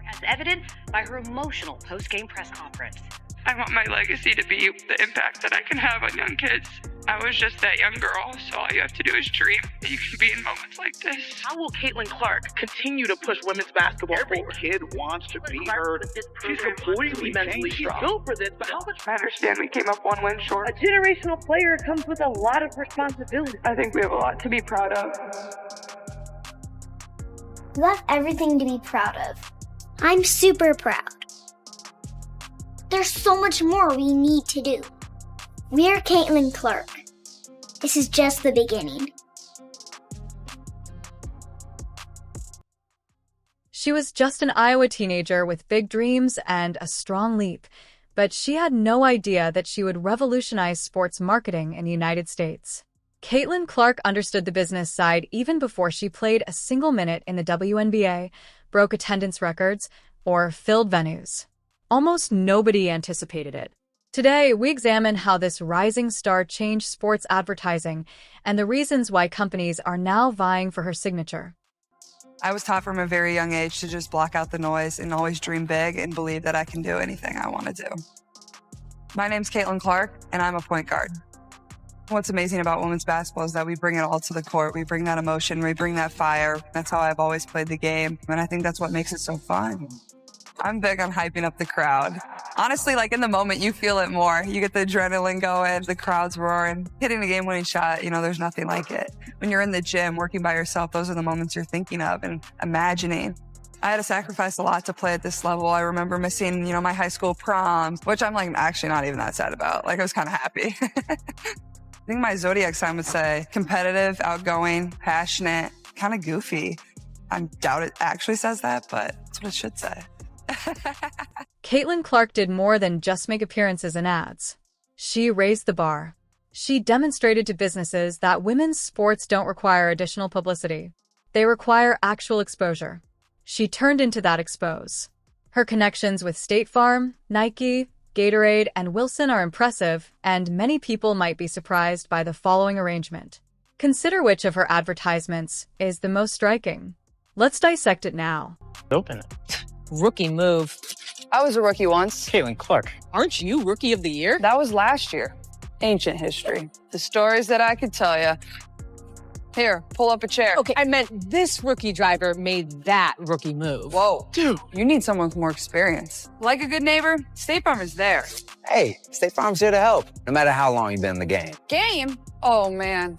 As evident by her emotional post-game press conference. I want my legacy to be the impact that I can have on young kids. I was just that young girl, so all you have to do is dream that you can be in moments like this. How will Caitlin Clark continue to push women's basketball Every forward? kid wants to be heard. She's completely mentally changed. she's built for this, but how much I understand we came up one win short. A generational player comes with a lot of responsibility. I think we have a lot to be proud of. You have everything to be proud of. I'm super proud. There's so much more we need to do. We're Caitlin Clark. This is just the beginning. She was just an Iowa teenager with big dreams and a strong leap, but she had no idea that she would revolutionize sports marketing in the United States. Caitlin Clark understood the business side even before she played a single minute in the WNBA, broke attendance records, or filled venues. Almost nobody anticipated it. Today, we examine how this rising star changed sports advertising and the reasons why companies are now vying for her signature. I was taught from a very young age to just block out the noise and always dream big and believe that I can do anything I want to do. My name's Caitlin Clark, and I'm a point guard. What's amazing about women's basketball is that we bring it all to the court. We bring that emotion, we bring that fire. That's how I've always played the game, and I think that's what makes it so fun. I'm big on hyping up the crowd. Honestly, like in the moment, you feel it more. You get the adrenaline going, the crowd's roaring. Hitting a game-winning shot, there's nothing like it. When you're in the gym working by yourself, those are the moments you're thinking of and imagining. I had to sacrifice a lot to play at this level. I remember missing, my high school proms, which I'm actually not even that sad about. I was kind of happy. I think my zodiac sign would say competitive, outgoing, passionate, kind of goofy. I doubt it actually says that, but that's what it should say. Caitlin Clark did more than just make appearances in ads. She raised the bar. She demonstrated to businesses that women's sports don't require additional publicity. They require actual exposure. She turned into that expose. Her connections with State Farm, Nike, Gatorade, and Wilson are impressive, and many people might be surprised by the following arrangement. Consider which of her advertisements is the most striking. Let's dissect it now. Open it. Rookie move. I was a rookie once. Caitlin Clark. Aren't you Rookie of the Year? That was last year. Ancient history. The stories that I could tell you. Here, pull up a chair. Okay, I meant this rookie driver made that rookie move. Whoa. Dude. You need someone with more experience. Like a good neighbor, State Farm is there. Hey, State Farm's here to help, no matter how long you've been in the game. Game? Oh, man.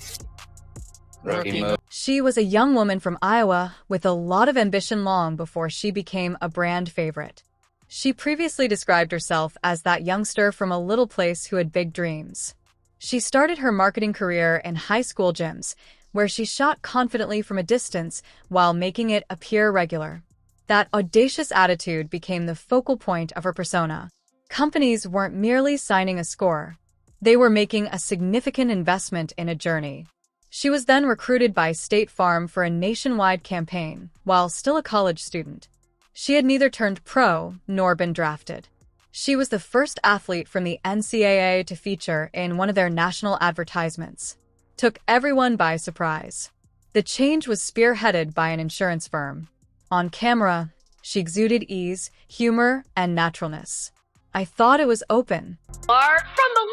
Rookie move. She was a young woman from Iowa with a lot of ambition long before she became a brand favorite. She previously described herself as that youngster from a little place who had big dreams. She started her marketing career in high school gyms, where she shot confidently from a distance while making it appear regular. That audacious attitude became the focal point of her persona. Companies weren't merely signing a score. They were making a significant investment in a journey. She was then recruited by State Farm for a nationwide campaign, while still a college student. She had neither turned pro nor been drafted. She was the first athlete from the NCAA to feature in one of their national advertisements. Took everyone by surprise. The change was spearheaded by an insurance firm. On camera, she exuded ease, humor, and naturalness. I thought it was open. Art from the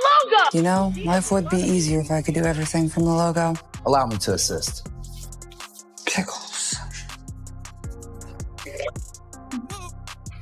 logo! Life would be easier if I could do everything from the logo. Allow me to assist. Pickles.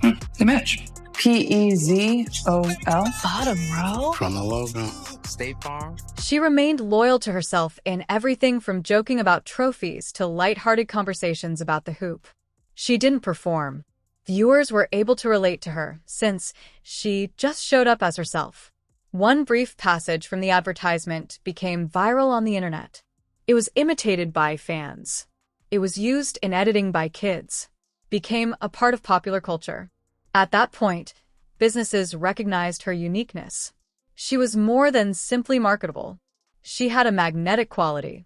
They match. P-E-Z-O-L. Bottom row? From the logo. State Farm. She remained loyal to herself in everything from joking about trophies to lighthearted conversations about the hoop. She didn't perform. Viewers were able to relate to her since she just showed up as herself. One brief passage from the advertisement became viral on the internet. It was imitated by fans. It was used in editing by kids. Became a part of popular culture. At that point, businesses recognized her uniqueness. She was more than simply marketable. She had a magnetic quality.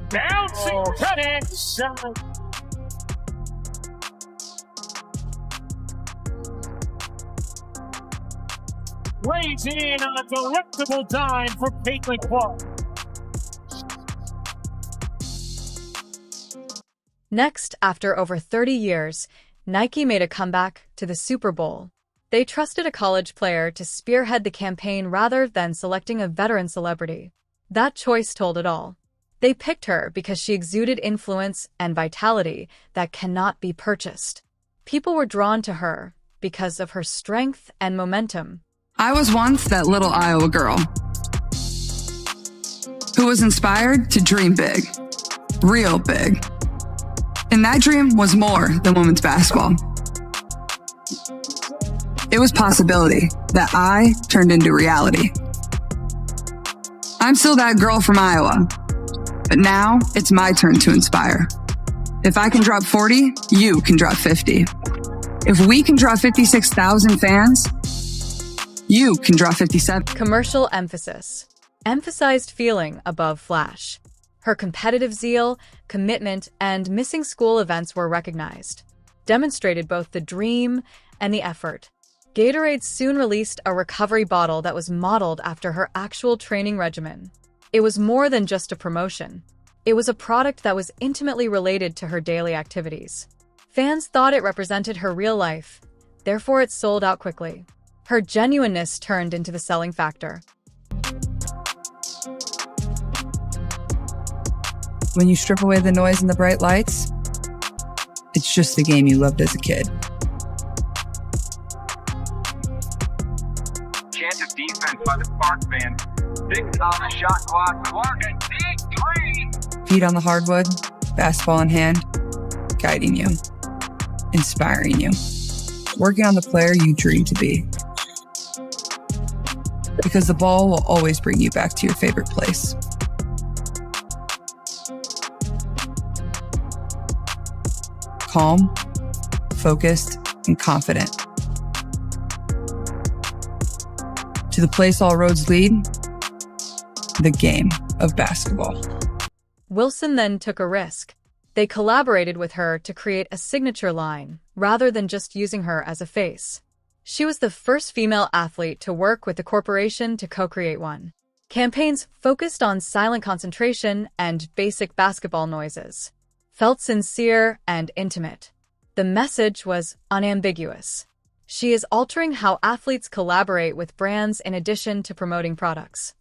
Bouncing credit. Weighs in on a delectable dime for Caitlin Clark. Next, after over 30 years, Nike made a comeback to the Super Bowl. They trusted a college player to spearhead the campaign rather than selecting a veteran celebrity. That choice told it all. They picked her because she exuded influence and vitality that cannot be purchased. People were drawn to her because of her strength and momentum. I was once that little Iowa girl who was inspired to dream big, real big. And that dream was more than women's basketball. It was possibility that I turned into reality. I'm still that girl from Iowa, but now it's my turn to inspire. If I can drop 40, you can drop 50. If we can draw 56,000 fans, you can draw 57. Commercial emphasis. Emphasized feeling above flash. Her competitive zeal, commitment, and missing school events were recognized, demonstrated both the dream and the effort. Gatorade soon released a recovery bottle that was modeled after her actual training regimen. It was more than just a promotion. It was a product that was intimately related to her daily activities. Fans thought it represented her real life, therefore it sold out quickly. Her genuineness turned into the selling factor. When you strip away the noise and the bright lights, it's just the game you loved as a kid. Chance of defense by the Spark band. Big on the shot clock. Clark, a big three. Feet on the hardwood, basketball in hand, guiding you, inspiring you, working on the player you dream to be. Because the ball will always bring you back to your favorite place. Calm, focused, and confident. To the place all roads lead, the game of basketball. Wilson then took a risk. They collaborated with her to create a signature line, rather than just using her as a face. She was the first female athlete to work with the corporation to co-create one. Campaigns focused on silent concentration and basic basketball noises. Felt sincere and intimate. The message was unambiguous. She is altering how athletes collaborate with brands in addition to promoting products.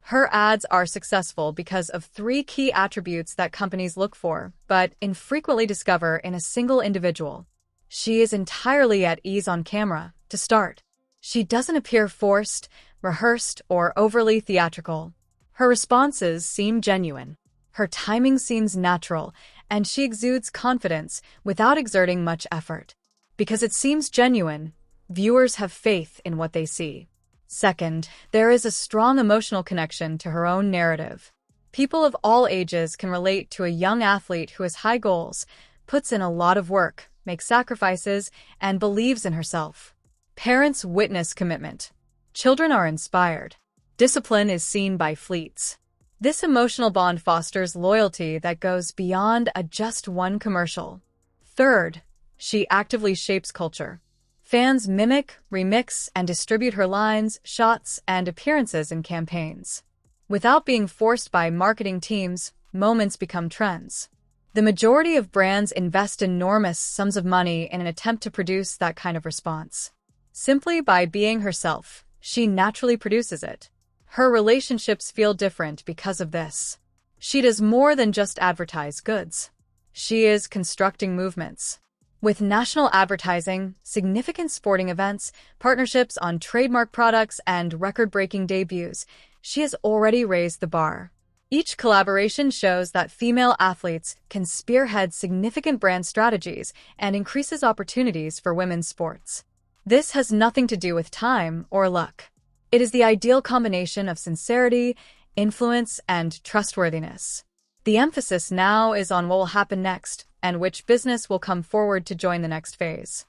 Her ads are successful because of 3 key attributes that companies look for, but infrequently discover in a single individual. She is entirely at ease on camera, to start. She doesn't appear forced, rehearsed, or overly theatrical. Her responses seem genuine. Her timing seems natural, and she exudes confidence without exerting much effort. Because it seems genuine, viewers have faith in what they see. Second, there is a strong emotional connection to her own narrative. People of all ages can relate to a young athlete who has high goals, puts in a lot of work, makes sacrifices, and believes in herself. Parents witness commitment. Children are inspired. Discipline is seen by fleets. This emotional bond fosters loyalty that goes beyond a just one commercial. Third, she actively shapes culture. Fans mimic, remix, and distribute her lines, shots, and appearances in campaigns. Without being forced by marketing teams, moments become trends. The majority of brands invest enormous sums of money in an attempt to produce that kind of response. Simply by being herself, she naturally produces it. Her relationships feel different because of this. She does more than just advertise goods. She is constructing movements. With national advertising, significant sporting events, partnerships on trademark products, and record-breaking debuts, she has already raised the bar. Each collaboration shows that female athletes can spearhead significant brand strategies and increases opportunities for women's sports. This has nothing to do with time or luck. It is the ideal combination of sincerity, influence, and trustworthiness. The emphasis now is on what will happen next and which business will come forward to join the next phase.